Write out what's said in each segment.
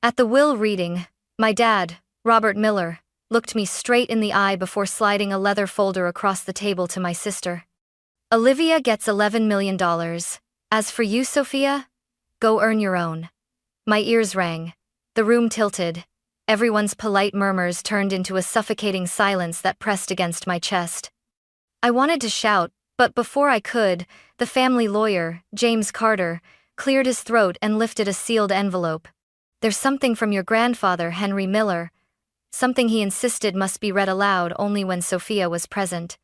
At the will reading, my dad, Robert Miller, looked me straight in the eye before sliding a leather folder across the table to my sister. Olivia gets $11 million. As for you, Sophia, go earn your own. My ears rang. The room tilted. Everyone's polite murmurs turned into a suffocating silence that pressed against my chest. I wanted to shout, but before I could, the family lawyer, James Carter, cleared his throat and lifted a sealed envelope. There's something from your grandfather, Henry Miller. Something he insisted must be read aloud only when Sophia was present.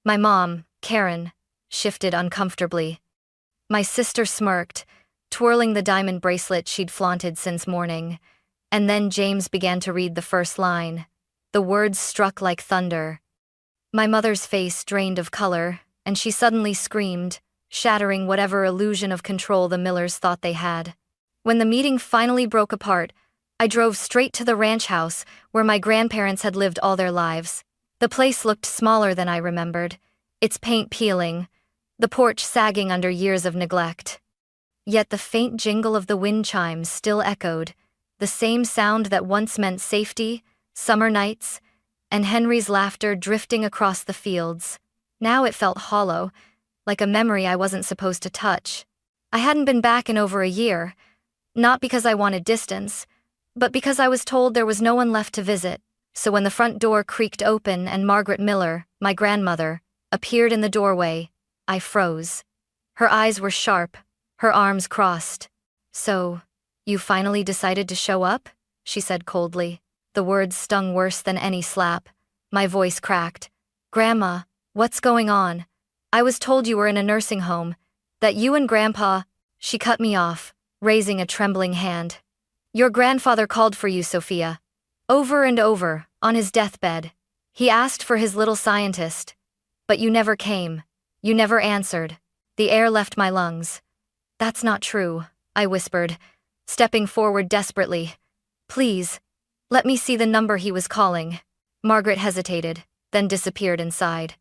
My mom, Karen, shifted uncomfortably. My sister smirked, twirling the diamond bracelet she'd flaunted since morning. And then James began to read the first line. The words struck like thunder. My mother's face drained of color, and she suddenly screamed, shattering whatever illusion of control the Millers thought they had. When the meeting finally broke apart, I drove straight to the ranch house where my grandparents had lived all their lives. The place looked smaller than I remembered, its paint peeling, the porch sagging under years of neglect. Yet the faint jingle of the wind chimes still echoed, the same sound that once meant safety, summer nights, and Henry's laughter drifting across the fields. Now it felt hollow, like a memory I wasn't supposed to touch. I hadn't been back in over a year, not because I wanted distance, but because I was told there was no one left to visit. So when the front door creaked open and Margaret Miller, my grandmother, appeared in the doorway, I froze. Her eyes were sharp, her arms crossed. "So, you finally decided to show up?" she said coldly. The words stung worse than any slap. My voice cracked. "Grandma, what's going on? I was told you were in a nursing home, that you and Grandpa—" She cut me off, raising a trembling hand. "Your grandfather called for you, Sophia. Over and over, on his deathbed. He asked for his little scientist. But you never came. You never answered." The air left my lungs. "That's not true," I whispered, stepping forward desperately. "Please, let me see the number he was calling." Margaret hesitated, then disappeared inside.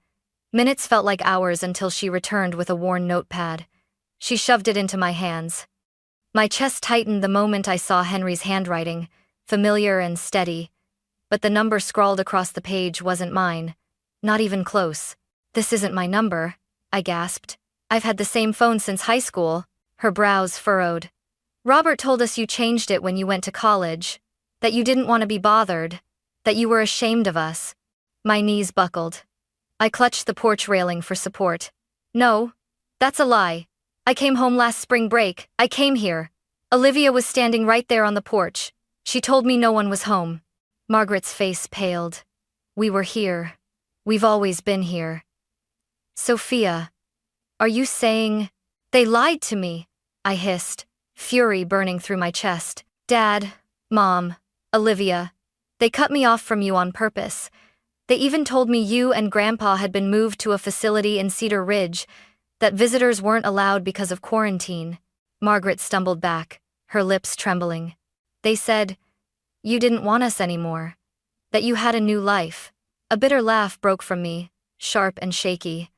Minutes felt like hours until she returned with a worn notepad. She shoved it into my hands. My chest tightened the moment I saw Henry's handwriting, familiar and steady. But the number scrawled across the page wasn't mine. Not even close. "This isn't my number," I gasped. "I've had the same phone since high school." Her brows furrowed. "Robert told us you changed it when you went to college. That you didn't want to be bothered. That you were ashamed of us." My knees buckled. I clutched the porch railing for support. "No, that's a lie. I came home last spring break. I came here. Olivia was standing right there on the porch. She told me no one was home." Margaret's face paled. "We were here. We've always been here." "Sophia, are you saying—" "They lied to me," I hissed, fury burning through my chest. "Dad, Mom, Olivia, they cut me off from you on purpose. They even told me you and Grandpa had been moved to a facility in Cedar Ridge, that visitors weren't allowed because of quarantine." Margaret stumbled back, her lips trembling. "They said, you didn't want us anymore. That you had a new life." A bitter laugh broke from me, sharp and shaky.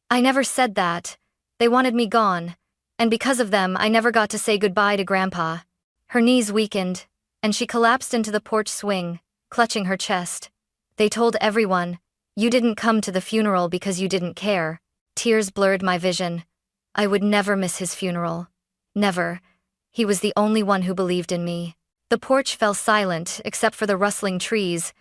"I never said that. They wanted me gone. And because of them, I never got to say goodbye to Grandpa." Her knees weakened, and she collapsed into the porch swing, clutching her chest. "They told everyone, you didn't come to the funeral because you didn't care." Tears blurred my vision. I would never miss his funeral. Never. He was the only one who believed in me. The porch fell silent except for the rustling trees,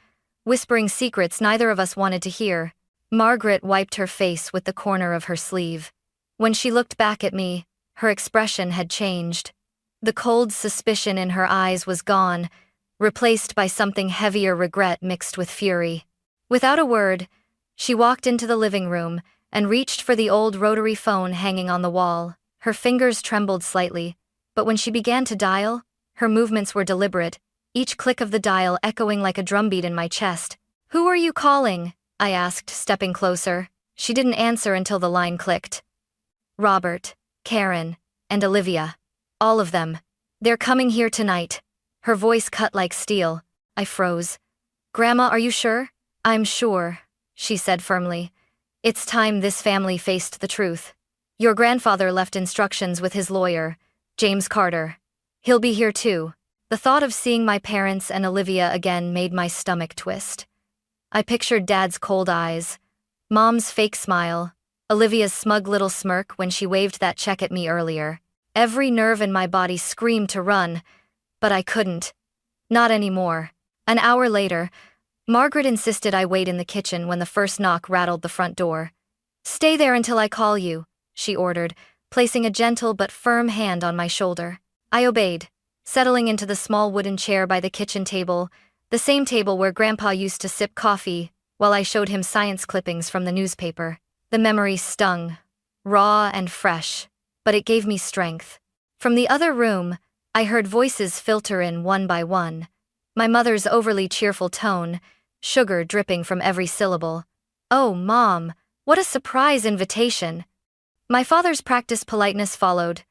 whispering secrets neither of us wanted to hear. Margaret wiped her face with the corner of her sleeve. When she looked back at me, her expression had changed. The cold suspicion in her eyes was gone, replaced by something heavier regret mixed with fury. Without a word, she walked into the living room and reached for the old rotary phone hanging on the wall. Her fingers trembled slightly, but when she began to dial, her movements were deliberate, each click of the dial echoing like a drumbeat in my chest. "Who are you calling?" I asked, stepping closer. She didn't answer until the line clicked. "Robert, Karen, and Olivia. All of them. They're coming here tonight." Her voice cut like steel. I froze. "Grandma, are you sure?" "I'm sure," she said firmly. "It's time this family faced the truth. Your grandfather left instructions with his lawyer, James Carter. He'll be here too." The thought of seeing my parents and Olivia again made my stomach twist. I pictured Dad's cold eyes, Mom's fake smile, Olivia's smug little smirk when she waved that check at me earlier. Every nerve in my body screamed to run, but I couldn't. Not anymore. An hour later, Margaret insisted I wait in the kitchen when the first knock rattled the front door. "Stay there until I call you," she ordered, placing a gentle but firm hand on my shoulder. I obeyed, settling into the small wooden chair by the kitchen table, the same table where Grandpa used to sip coffee while I showed him science clippings from the newspaper. The memory stung, raw and fresh, but it gave me strength. From the other room, I heard voices filter in one by one. My mother's overly cheerful tone, sugar dripping from every syllable. "Oh, Mom, what a surprise invitation." My father's practiced politeness followed.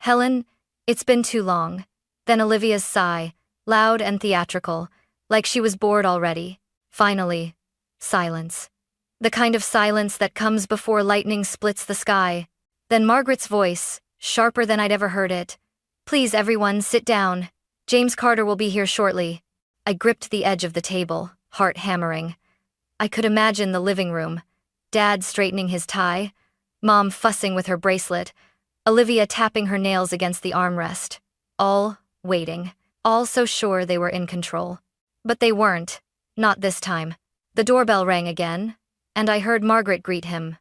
"Helen, it's been too long." Then Olivia's sigh, loud and theatrical, like she was bored already. Finally, silence. The kind of silence that comes before lightning splits the sky. Then Margaret's voice, sharper than I'd ever heard it. "Please everyone, sit down. James Carter will be here shortly." I gripped the edge of the table, heart hammering. I could imagine the living room. Dad straightening his tie, Mom fussing with her bracelet, Olivia tapping her nails against the armrest. All waiting, all so sure they were in control. But they weren't. Not this time. The doorbell rang again, and I heard Margaret greet him.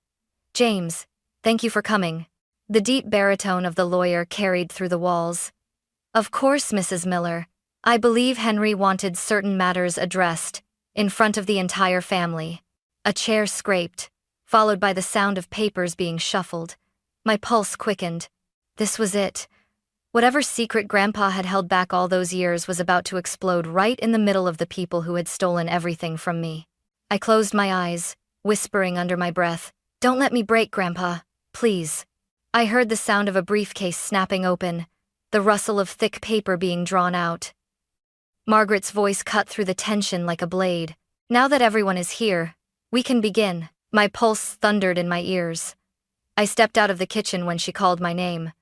"James, thank you for coming." The deep baritone of the lawyer carried through the walls. "Of course, Mrs. Miller. I believe Henry wanted certain matters addressed, in front of the entire family." A chair scraped, followed by the sound of papers being shuffled. My pulse quickened. This was it. Whatever secret Grandpa had held back all those years was about to explode right in the middle of the people who had stolen everything from me. I closed my eyes, whispering under my breath, "Don't let me break, Grandpa, please." I heard the sound of a briefcase snapping open, the rustle of thick paper being drawn out. Margaret's voice cut through the tension like a blade. "Now that everyone is here, we can begin." My pulse thundered in my ears. I stepped out of the kitchen when she called my name.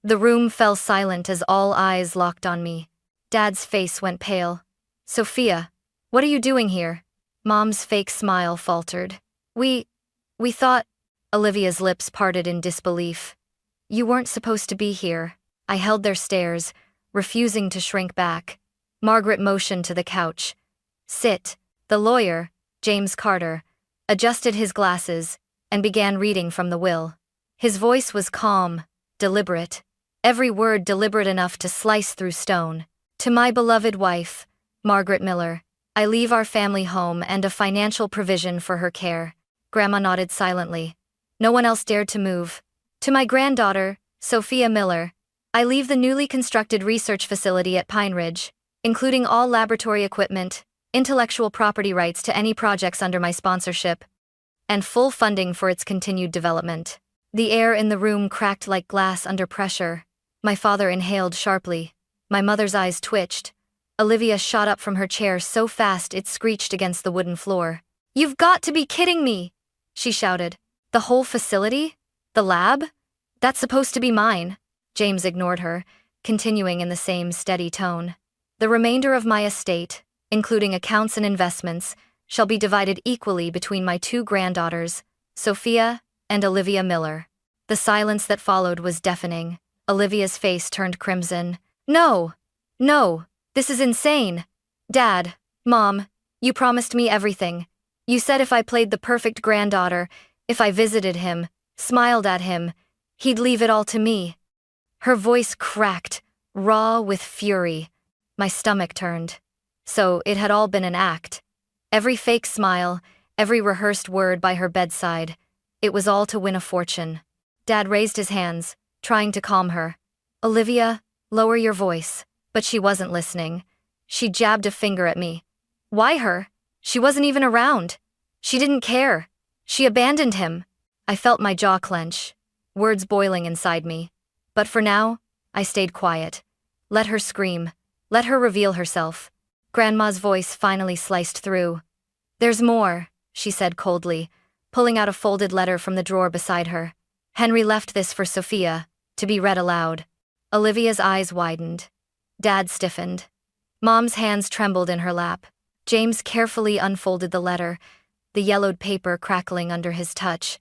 The room fell silent as all eyes locked on me. Dad's face went pale. "Sophia, what are you doing here?" Mom's fake smile faltered. We thought." Olivia's lips parted in disbelief. "You weren't supposed to be here." I held their stares, refusing to shrink back. Margaret motioned to the couch. "Sit." The lawyer, James Carter, adjusted his glasses and began reading from the will. His voice was calm, deliberate, every word deliberate enough to slice through stone. "To my beloved wife, Margaret Miller, I leave our family home and a financial provision for her care." Grandma nodded silently. No one else dared to move. "To my granddaughter, Sophia Miller, I leave the newly constructed research facility at Pine Ridge, including all laboratory equipment, intellectual property rights to any projects under my sponsorship, and full funding for its continued development." The air in the room cracked like glass under pressure. My father inhaled sharply. My mother's eyes twitched. Olivia shot up from her chair so fast it screeched against the wooden floor. "You've got to be kidding me!" she shouted. "The whole facility? The lab? That's supposed to be mine." James ignored her, continuing in the same steady tone. "The remainder of my estate, including accounts and investments, shall be divided equally between my two granddaughters, Sophia and Olivia Miller." The silence that followed was deafening. Olivia's face turned crimson. No, this is insane." "Dad, Mom, you promised me everything. You said if I played the perfect granddaughter, if I visited him, smiled at him, he'd leave it all to me." Her voice cracked, raw with fury. My stomach turned. So it had all been an act. Every fake smile, every rehearsed word by her bedside, it was all to win a fortune. Dad raised his hands, trying to calm her. "Olivia, lower your voice." But she wasn't listening. She jabbed a finger at me. "Why her? She wasn't even around. She didn't care. She abandoned him." I felt my jaw clench, words boiling inside me. But for now, I stayed quiet. Let her scream. Let her reveal herself. Grandma's voice finally sliced through. "There's more," she said coldly, pulling out a folded letter from the drawer beside her. "Henry left this for Sophia, to be read aloud." Olivia's eyes widened. Dad stiffened. Mom's hands trembled in her lap. James carefully unfolded the letter, the yellowed paper crackling under his touch.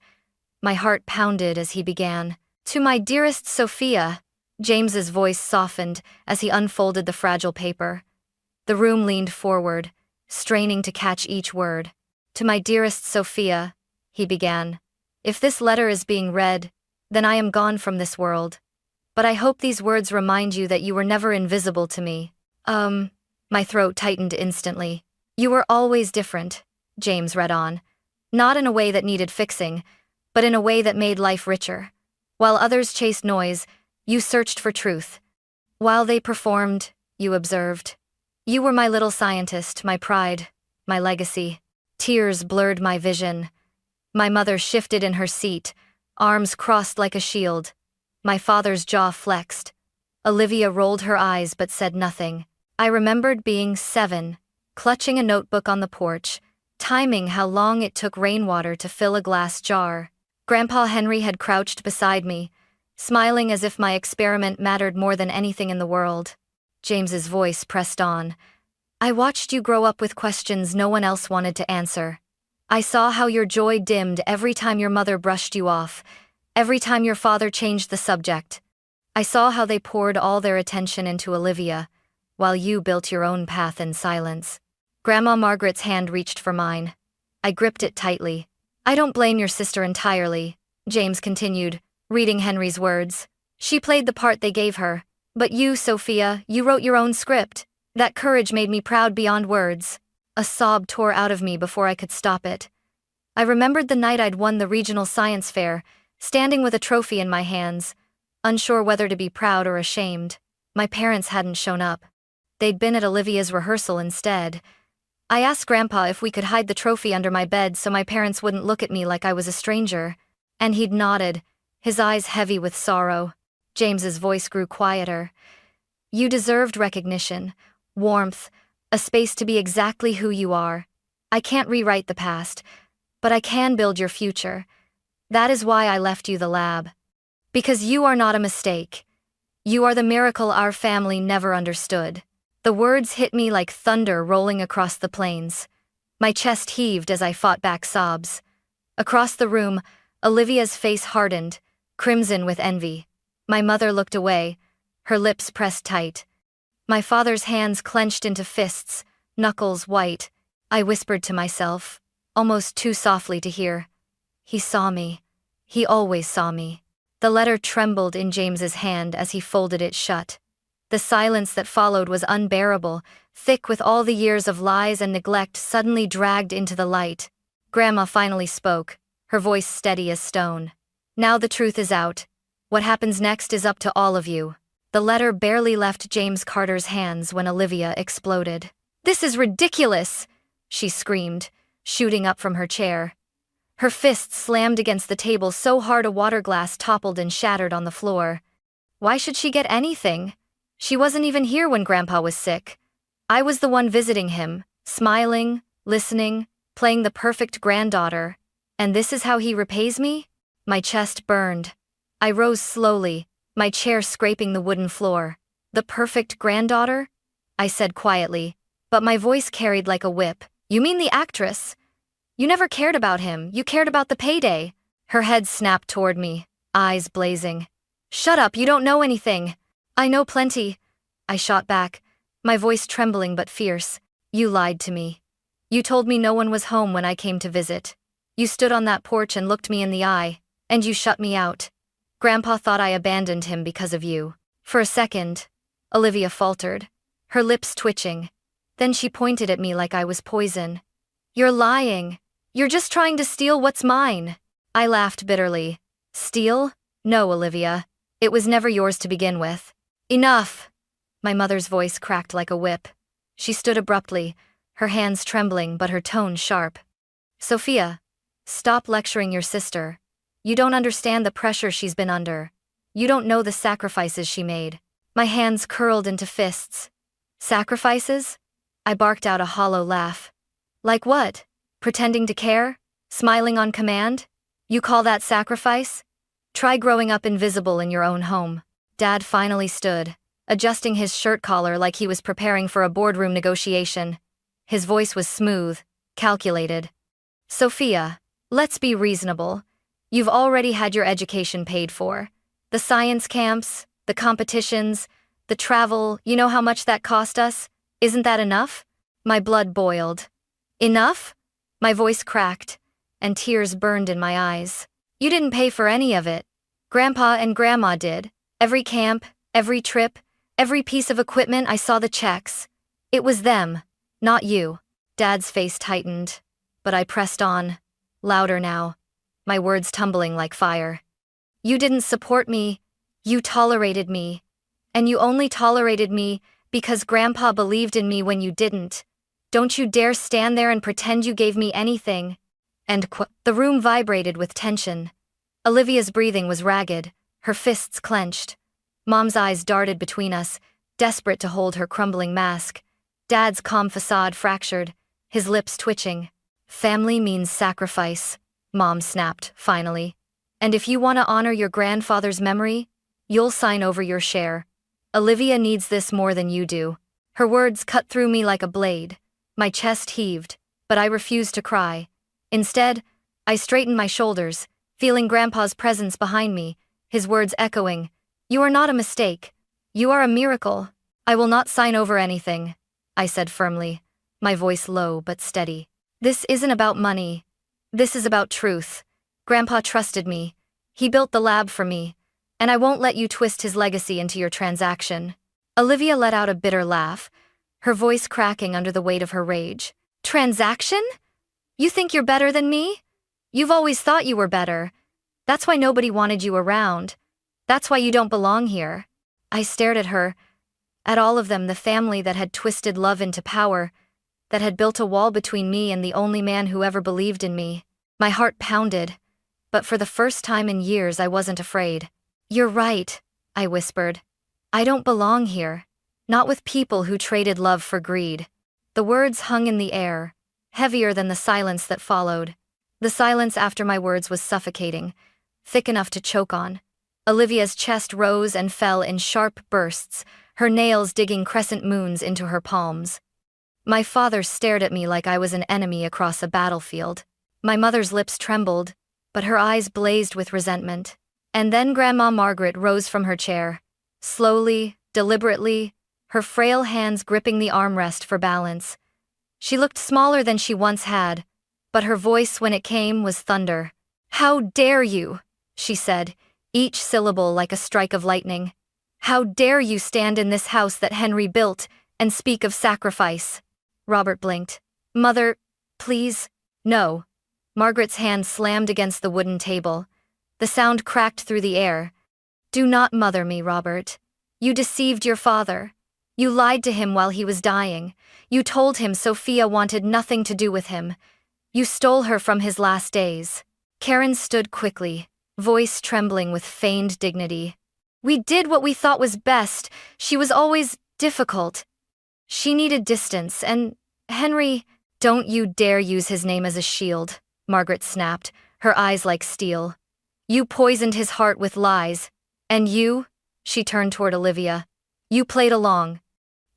My heart pounded as he began. To my dearest Sophia. James's voice softened as he unfolded the fragile paper. The room leaned forward, straining to catch each word. To my dearest Sophia, he began. If this letter is being read, then I am gone from this world. But I hope these words remind you that you were never invisible to me. My throat tightened instantly. You were always different, James read on. Not in a way that needed fixing, but in a way that made life richer. While others chased noise, you searched for truth. While they performed, you observed. You were my little scientist, my pride, my legacy. Tears blurred my vision. My mother shifted in her seat, arms crossed like a shield. My father's jaw flexed. Olivia rolled her eyes but said nothing. I remembered being 7, clutching a notebook on the porch, timing how long it took rainwater to fill a glass jar. Grandpa Henry had crouched beside me, smiling as if my experiment mattered more than anything in the world. James's voice pressed on. I watched you grow up with questions no one else wanted to answer. I saw how your joy dimmed every time your mother brushed you off, every time your father changed the subject. I saw how they poured all their attention into Olivia, while you built your own path in silence. Grandma Margaret's hand reached for mine. I gripped it tightly. I don't blame your sister entirely, James continued, reading Henry's words. She played the part they gave her. But you, Sophia, you wrote your own script. That courage made me proud beyond words. A sob tore out of me before I could stop it. I remembered the night I'd won the regional science fair, standing with a trophy in my hands, unsure whether to be proud or ashamed. My parents hadn't shown up. They'd been at Olivia's rehearsal instead. I asked Grandpa if we could hide the trophy under my bed so my parents wouldn't look at me like I was a stranger, and he'd nodded, his eyes heavy with sorrow. James's voice grew quieter. You deserved recognition, warmth, a space to be exactly who you are. I can't rewrite the past, but I can build your future. That is why I left you the lab. Because you are not a mistake. You are the miracle our family never understood. The words hit me like thunder rolling across the plains. My chest heaved as I fought back sobs. Across the room, Olivia's face hardened, crimson with envy. My mother looked away, her lips pressed tight. My father's hands clenched into fists, knuckles white. I whispered to myself, almost too softly to hear. He saw me. He always saw me. The letter trembled in James's hand as he folded it shut. The silence that followed was unbearable, thick with all the years of lies and neglect suddenly dragged into the light. Grandma finally spoke, her voice steady as stone. Now the truth is out. What happens next is up to all of you. The letter barely left James Carter's hands when Olivia exploded. This is ridiculous, she screamed, shooting up from her chair. Her fists slammed against the table so hard a water glass toppled and shattered on the floor. Why should she get anything? She wasn't even here when Grandpa was sick. I was the one visiting him, smiling, listening, playing the perfect granddaughter. And this is how he repays me? My chest burned. I rose slowly, my chair scraping the wooden floor. The perfect granddaughter? I said quietly, but my voice carried like a whip. You mean the actress? You never cared about him, you cared about the payday. Her head snapped toward me, eyes blazing. Shut up, you don't know anything. I know plenty, I shot back, my voice trembling but fierce. You lied to me. You told me no one was home when I came to visit. You stood on that porch and looked me in the eye, and you shut me out. Grandpa thought I abandoned him because of you. For a second, Olivia faltered, her lips twitching. Then she pointed at me like I was poison. You're lying. You're just trying to steal what's mine. I laughed bitterly. Steal? No, Olivia. It was never yours to begin with. Enough! My mother's voice cracked like a whip. She stood abruptly, her hands trembling but her tone sharp. Sophia, stop lecturing your sister. You don't understand the pressure she's been under. You don't know the sacrifices she made. My hands curled into fists. Sacrifices? I barked out a hollow laugh. Like what? Pretending to care? Smiling on command? You call that sacrifice? Try growing up invisible in your own home. Dad finally stood, adjusting his shirt collar like he was preparing for a boardroom negotiation. His voice was smooth, calculated. Sophia, let's be reasonable. You've already had your education paid for. The science camps, the competitions, the travel, you know how much that cost us? Isn't that enough? My blood boiled. Enough? My voice cracked, and tears burned in my eyes. You didn't pay for any of it. Grandpa and Grandma did. Every camp, every trip, every piece of equipment, I saw the checks. It was them, not you. Dad's face tightened, but I pressed on, louder now, my words tumbling like fire. You didn't support me, you tolerated me. And you only tolerated me because Grandpa believed in me when you didn't. Don't you dare stand there and pretend you gave me anything. The room vibrated with tension. Olivia's breathing was ragged, her fists clenched. Mom's eyes darted between us, desperate to hold her crumbling mask. Dad's calm facade fractured, his lips twitching. Family means sacrifice, Mom snapped, finally. And if you want to honor your grandfather's memory, you'll sign over your share. Olivia needs this more than you do. Her words cut through me like a blade. My chest heaved, but I refused to cry. Instead, I straightened my shoulders, feeling Grandpa's presence behind me, his words echoing. You are not a mistake. You are a miracle. I will not sign over anything, I said firmly, my voice low but steady. This isn't about money. This is about truth. Grandpa trusted me. He built the lab for me, and I won't let you twist his legacy into your transaction. Olivia let out a bitter laugh, her voice cracking under the weight of her rage. Transaction? You think you're better than me? You've always thought you were better. That's why nobody wanted you around. That's why you don't belong here. I stared at her, at all of them, the family that had twisted love into power, that had built a wall between me and the only man who ever believed in me. My heart pounded, but for the first time in years I wasn't afraid. You're right, I whispered. I don't belong here. Not with people who traded love for greed. The words hung in the air, heavier than the silence that followed. The silence after my words was suffocating, thick enough to choke on. Olivia's chest rose and fell in sharp bursts, her nails digging crescent moons into her palms. My father stared at me like I was an enemy across a battlefield. My mother's lips trembled, but her eyes blazed with resentment. And then Grandma Margaret rose from her chair, slowly, deliberately, her frail hands gripping the armrest for balance. She looked smaller than she once had, but her voice when it came was thunder. How dare you, she said, each syllable like a strike of lightning. How dare you stand in this house that Henry built and speak of sacrifice? Robert blinked. Mother, please. No. Margaret's hand slammed against the wooden table. The sound cracked through the air. Do not mother me, Robert. You deceived your father. You lied to him while he was dying. You told him Sophia wanted nothing to do with him. You stole her from his last days. Karen stood quickly, voice trembling with feigned dignity. We did what we thought was best. She was always difficult. She needed distance, and Henry, don't you dare use his name as a shield, Margaret snapped, her eyes like steel. You poisoned his heart with lies. And you, she turned toward Olivia, you played along.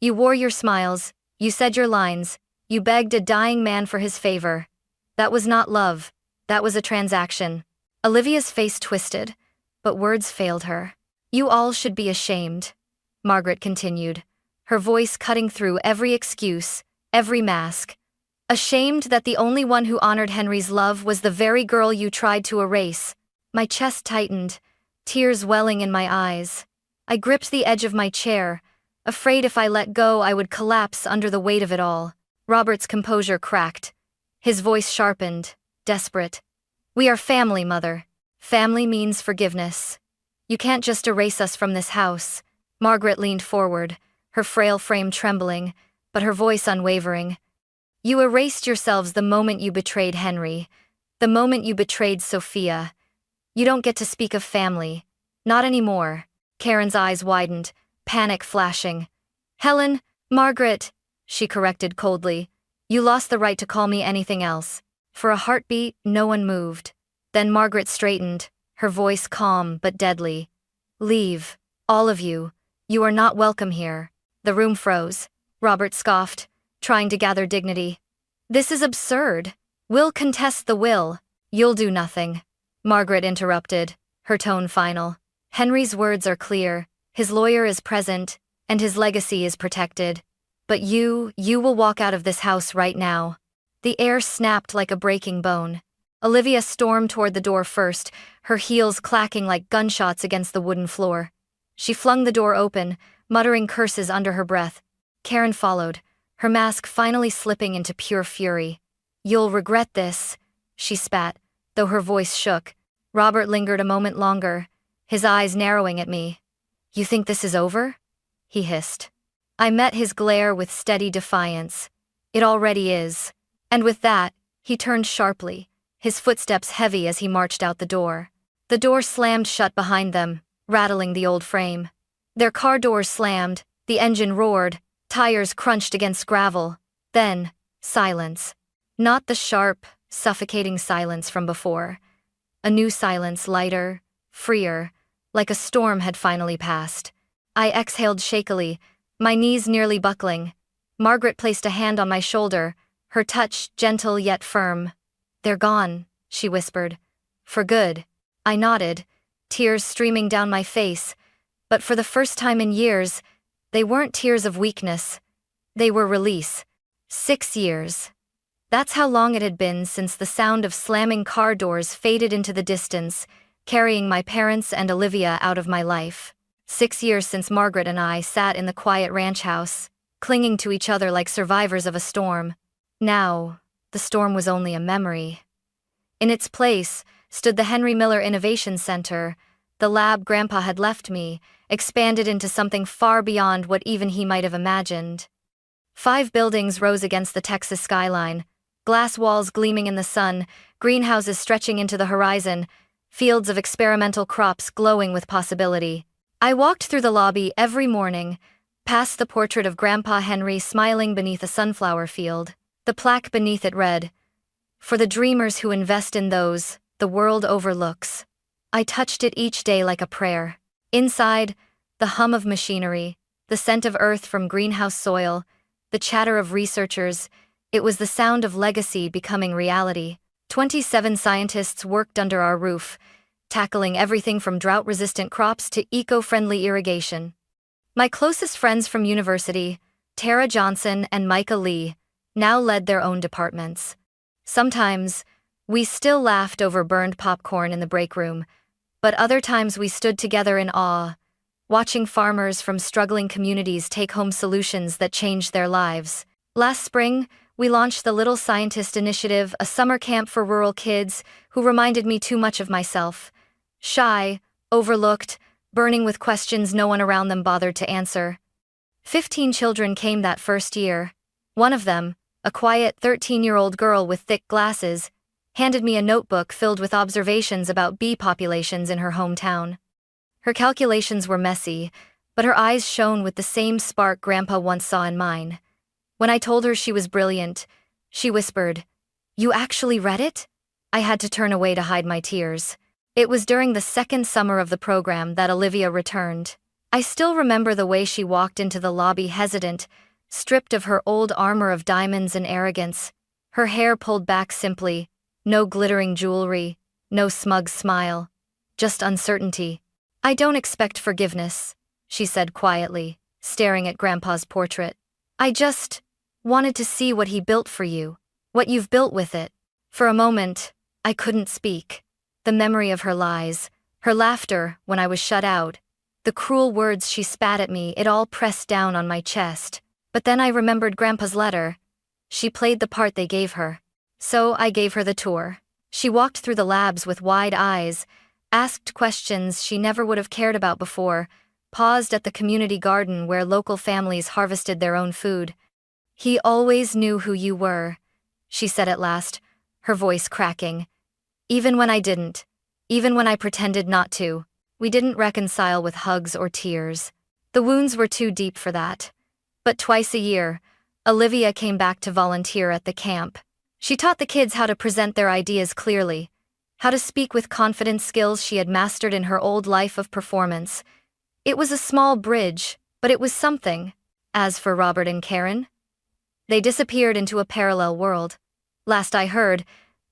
You wore your smiles, you said your lines, you begged a dying man for his favor. That was not love, that was a transaction. Olivia's face twisted, but words failed her. You all should be ashamed, Margaret continued, her voice cutting through every excuse, every mask. Ashamed that the only one who honored Henry's love was the very girl you tried to erase. My chest tightened, tears welling in my eyes. I gripped the edge of my chair, afraid if I let go I would collapse under the weight of it all. Robert's composure cracked. His voice sharpened, desperate. We are family, Mother. Family means forgiveness. You can't just erase us from this house. Margaret leaned forward, her frail frame trembling, but her voice unwavering. You erased yourselves the moment you betrayed Henry, the moment you betrayed Sophia. You don't get to speak of family. Not anymore. Karen's eyes widened, panic flashing. Helen, Margaret, she corrected coldly. You lost the right to call me anything else. For a heartbeat, no one moved. Then Margaret straightened, her voice calm but deadly. Leave, all of you. You are not welcome here. The room froze. Robert scoffed, trying to gather dignity. This is absurd. We'll contest the will. You'll do nothing. Margaret interrupted, her tone final. Henry's words are clear, his lawyer is present, and his legacy is protected. But you will walk out of this house right now. The air snapped like a breaking bone. Olivia stormed toward the door first, her heels clacking like gunshots against the wooden floor. She flung the door open, muttering curses under her breath. Karen followed, her mask finally slipping into pure fury. You'll regret this, she spat, though her voice shook. Robert lingered a moment longer, his eyes narrowing at me. You think this is over? He hissed. I met his glare with steady defiance. It already is. And with that, he turned sharply, his footsteps heavy as he marched out the door. The door slammed shut behind them, rattling the old frame. Their car doors slammed, the engine roared, tires crunched against gravel. Then, silence. Not the sharp, suffocating silence from before. A new silence, lighter, freer, like a storm had finally passed. I exhaled shakily, my knees nearly buckling. Margaret placed a hand on my shoulder, her touch gentle yet firm. They're gone, she whispered. For good. I nodded, tears streaming down my face, but for the first time in years, they weren't tears of weakness. They were release. 6 years. That's how long it had been since the sound of slamming car doors faded into the distance, carrying my parents and Olivia out of my life. 6 years since Margaret and I sat in the quiet ranch house, clinging to each other like survivors of a storm. Now, the storm was only a memory. In its place stood the Henry Miller Innovation Center, the lab Grandpa had left me, expanded into something far beyond what even he might have imagined. 5 buildings rose against the Texas skyline, glass walls gleaming in the sun, greenhouses stretching into the horizon, fields of experimental crops glowing with possibility. I walked through the lobby every morning, past the portrait of Grandpa Henry smiling beneath a sunflower field. The plaque beneath it read, "For the dreamers who invest in those, the world overlooks." I touched it each day like a prayer. Inside, the hum of machinery, the scent of earth from greenhouse soil, the chatter of researchers, it was the sound of legacy becoming reality. 27 scientists worked under our roof, tackling everything from drought-resistant crops to eco-friendly irrigation. My closest friends from university, Tara Johnson and Micah Lee, now led their own departments. Sometimes, we still laughed over burned popcorn in the break room, but other times we stood together in awe, watching farmers from struggling communities take home solutions that changed their lives. Last spring, we launched the Little Scientist Initiative, a summer camp for rural kids who reminded me too much of myself. Shy, overlooked, burning with questions no one around them bothered to answer. 15 children came that first year. One of them, a quiet 13-year-old girl with thick glasses, handed me a notebook filled with observations about bee populations in her hometown. Her calculations were messy, but her eyes shone with the same spark Grandpa once saw in mine. When I told her she was brilliant, she whispered, "You actually read it?" I had to turn away to hide my tears. It was during the second summer of the program that Olivia returned. I still remember the way she walked into the lobby hesitant, stripped of her old armor of diamonds and arrogance, her hair pulled back simply, no glittering jewelry, no smug smile, just uncertainty. "I don't expect forgiveness," she said quietly, staring at Grandpa's portrait. "I just wanted to see what he built for you, what you've built with it." For a moment, I couldn't speak. The memory of her lies, her laughter when I was shut out, the cruel words she spat at me, it all pressed down on my chest. But then I remembered Grandpa's letter. She played the part they gave her. So I gave her the tour. She walked through the labs with wide eyes, asked questions she never would have cared about before, paused at the community garden where local families harvested their own food. "He always knew who you were," she said at last, her voice cracking. "Even when I didn't. Even when I pretended not to. We didn't reconcile with hugs or tears. The wounds were too deep for that. But twice a year, Olivia came back to volunteer at the camp. She taught the kids how to present their ideas clearly, how to speak with confidence, skills she had mastered in her old life of performance. It was a small bridge, but it was something. As for Robert and Karen, they disappeared into a parallel world. Last I heard,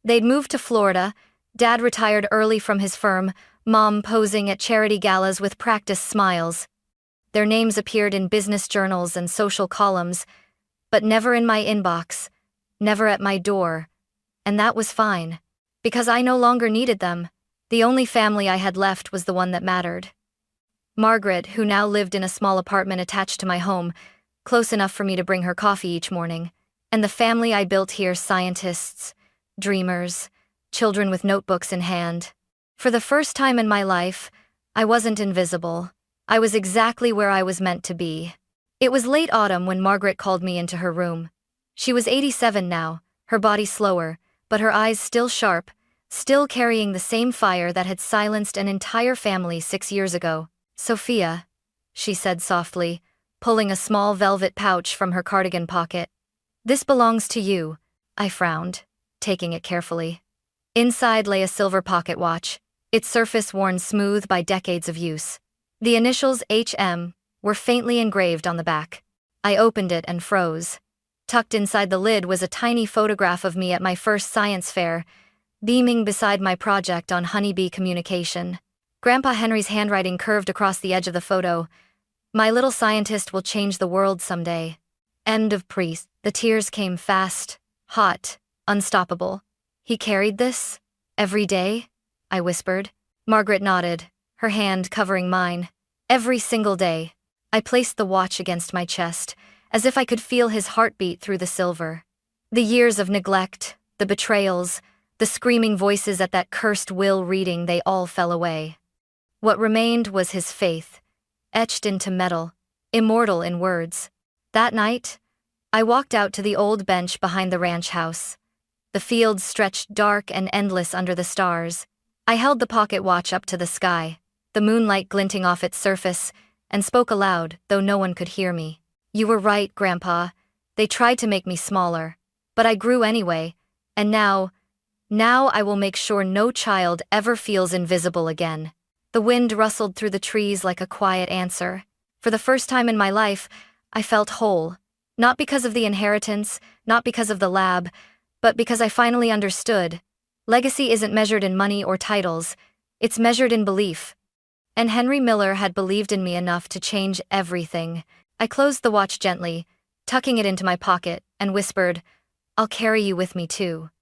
they'd moved to Florida, Dad retired early from his firm, Mom posing at charity galas with practiced smiles. Their names appeared in business journals and social columns, but never in my inbox, never at my door. And that was fine, because I no longer needed them. The only family I had left was the one that mattered. Margaret, who now lived in a small apartment attached to my home, close enough for me to bring her coffee each morning, and the family I built here, scientists, dreamers, children with notebooks in hand. For the first time in my life, I wasn't invisible. I was exactly where I was meant to be. It was late autumn when Margaret called me into her room. She was 87 now, her body slower, but her eyes still sharp, still carrying the same fire that had silenced an entire family 6 years ago. "Sophia," she said softly, pulling a small velvet pouch from her cardigan pocket. "This belongs to you." I frowned, taking it carefully. Inside lay a silver pocket watch, its surface worn smooth by decades of use. The initials HM were faintly engraved on the back. I opened it and froze. Tucked inside the lid was a tiny photograph of me at my first science fair, beaming beside my project on honeybee communication. Grandpa Henry's handwriting curved across the edge of the photo. "My little scientist will change the world someday." End of priest. The tears came fast, hot, unstoppable. "He carried this? Every day?" I whispered. Margaret nodded, her hand covering mine. "Every single day." I placed the watch against my chest, as if I could feel his heartbeat through the silver. The years of neglect, the betrayals, the screaming voices at that cursed will reading, they all fell away. What remained was his faith, etched into metal, immortal in words. That night, I walked out to the old bench behind the ranch house. The fields stretched dark and endless under the stars. I held the pocket watch up to the sky, the moonlight glinting off its surface, and spoke aloud, though no one could hear me. "You were right, Grandpa. They tried to make me smaller. But I grew anyway, and now I will make sure no child ever feels invisible again." The wind rustled through the trees like a quiet answer. For the first time in my life, I felt whole. Not because of the inheritance, not because of the lab, but because I finally understood. Legacy isn't measured in money or titles, it's measured in belief. And Henry Miller had believed in me enough to change everything. I closed the watch gently, tucking it into my pocket, and whispered, "I'll carry you with me too."